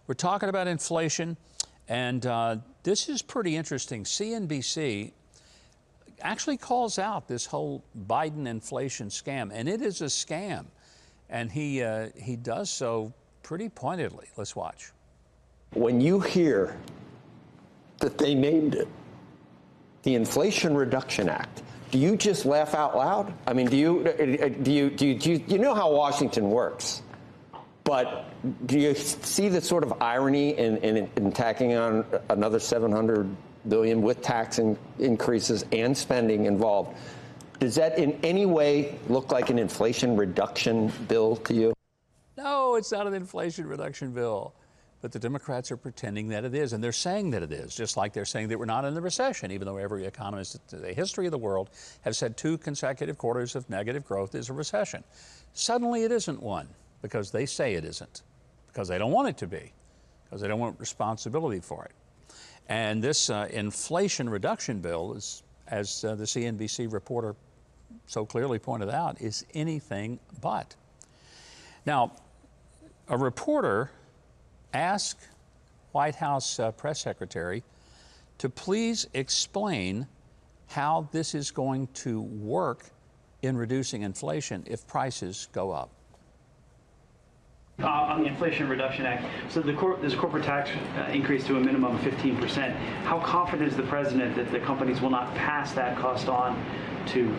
We're talking about inflation, and this is pretty interesting. CNBC actually calls out this whole Biden inflation scam, and it is a scam. And he does so pretty pointedly. Let's watch. When you hear that they named it the Inflation Reduction Act, do you just laugh out loud? I mean, do you know how Washington works? But do you see the sort of irony in tacking on another $700 billion with tax increases and spending involved? Does that in any way look like an inflation reduction bill to you? No, it's not an inflation reduction bill. But the Democrats are pretending that it is, and they're saying that it is, just like they're saying that we're not in the recession, even though every economist in the history of the world has said 2 consecutive quarters of negative growth is a recession. Suddenly it isn't one, because they say it isn't, because they don't want it to be, because they don't want responsibility for it. And this inflation reduction bill, is, as the CNBC reporter so clearly pointed out, is anything but. Now, a reporter asked White House press secretary to please explain how this is going to work in reducing inflation if prices go up. On the Inflation Reduction Act, so there's a corporate tax increase to a minimum of 15%. How confident is the president that the companies will not pass that cost on to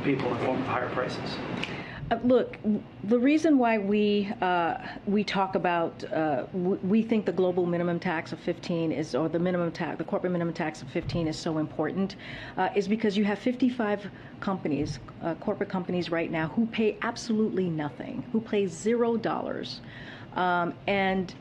people in the form of higher prices? Look, the reason why we talk about we think the global minimum tax of 15 is, or the minimum tax, the corporate minimum tax of 15 is so important, is because you have 55 companies, corporate companies right now, who pay absolutely nothing, who pay $0, and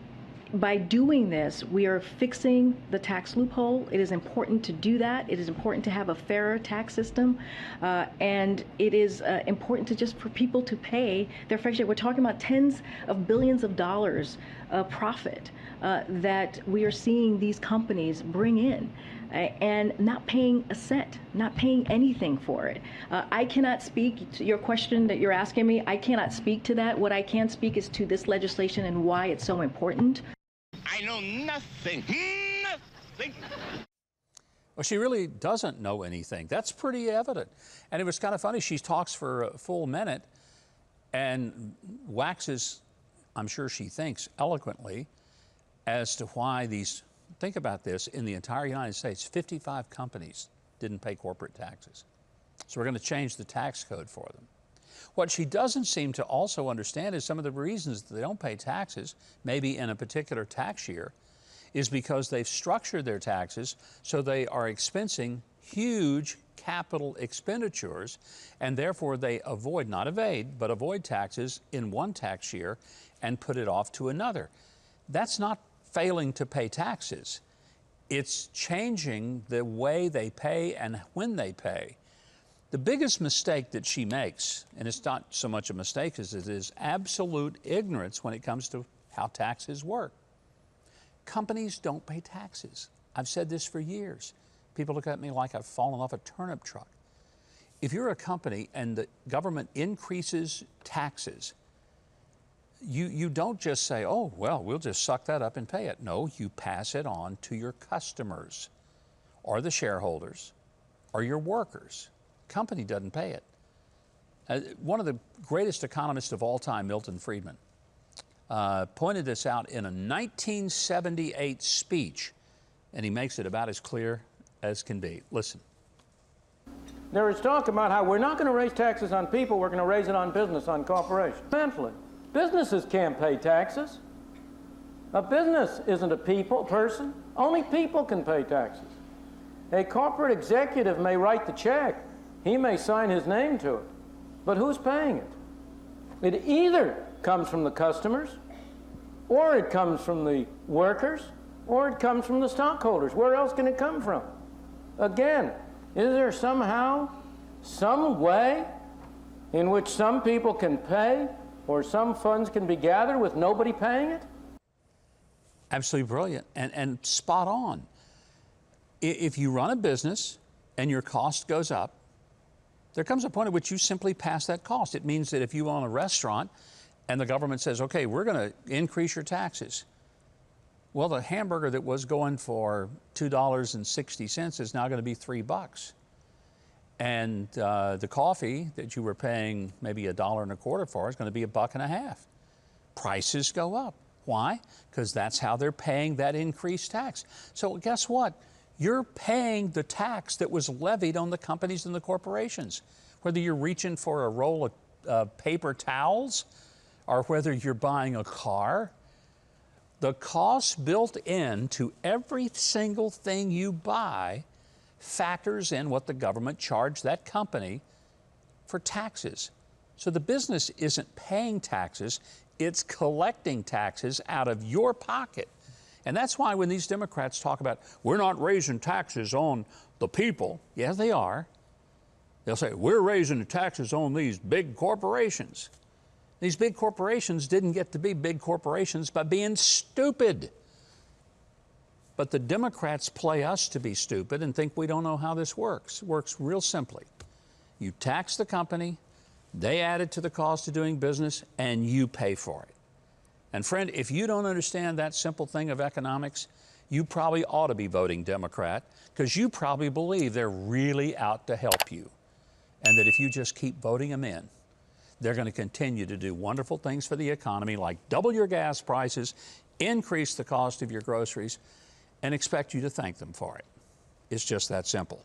by doing this, we are fixing the tax loophole. It is important to do that. It is important to have a fairer tax system, and it is important to just for people to pay their fair share. We're talking about tens of billions of dollars of profit that we are seeing these companies bring in, and not paying a cent, not paying anything for it. I cannot speak to your question that you're asking me. I cannot speak to that. What I can speak is to this legislation and why it's so important. I know nothing. Nothing. Well, she really doesn't know anything. That's pretty evident. And it was kind of funny. She talks for a full minute and waxes, I'm sure she thinks, eloquently as to why these, think about this, in the entire United States, 55 companies didn't pay corporate taxes. So we're going to change the tax code for them. What she doesn't seem to also understand is some of the reasons that they don't pay taxes, maybe in a particular tax year, is because they've structured their taxes so they are expensing huge capital expenditures, and therefore they avoid, not evade, but avoid taxes in one tax year and put it off to another. That's not failing to pay taxes. It's changing the way they pay and when they pay. The biggest mistake that she makes, and it's not so much a mistake as it is absolute ignorance when it comes to how taxes work. Companies don't pay taxes. I've said this for years. People look at me like I've fallen off a turnip truck. If you're a company and the government increases taxes, you don't just say, oh, well, we'll just suck that up and pay it. No, you pass it on to your customers or the shareholders or your workers. Company doesn't pay it. One of the greatest economists of all time, Milton Friedman, pointed this out in a 1978 speech, and he makes it about as clear as can be. Listen. There is talk about how we're not going to raise taxes on people, we're going to raise it on business, on corporations. Mentally, businesses can't pay taxes. A business isn't a person. Only people can pay taxes. A corporate executive may write the check. He may sign his name to it, but who's paying it? It either comes from the customers, or it comes from the workers, or it comes from the stockholders. Where else can it come from? Again, is there somehow some way in which some people can pay or some funds can be gathered with nobody paying it? Absolutely brilliant and spot on. If you run a business and your cost goes up, there comes a point at which you simply pass that cost. It means that if you own a restaurant and the government says, okay, we're going to increase your taxes, Well, the hamburger that was going for $2.60 is now going to be $3. And the coffee that you were paying maybe $1.25 for is going to be $1.50. Prices go up. Why? Because that's how they're paying that increased tax. So guess what? You're paying the tax that was levied on the companies and the corporations. Whether you're reaching for a roll of paper towels or whether you're buying a car, the cost built into every single thing you buy factors in what the government charged that company for taxes. So the business isn't paying taxes, it's collecting taxes out of your pocket. And that's why when these Democrats talk about, we're not raising taxes on the people, yeah, they are. They'll say, we're raising the taxes on these big corporations. These big corporations didn't get to be big corporations by being stupid. But the Democrats play us to be stupid and think we don't know how this works. It works real simply. You tax the company, they add it to the cost of doing business, and you pay for it. And friend, if you don't understand that simple thing of economics, you probably ought to be voting Democrat, because you probably believe they're really out to help you. And that if you just keep voting them in, they're going to continue to do wonderful things for the economy, like double your gas prices, increase the cost of your groceries, and expect you to thank them for it. It's just that simple.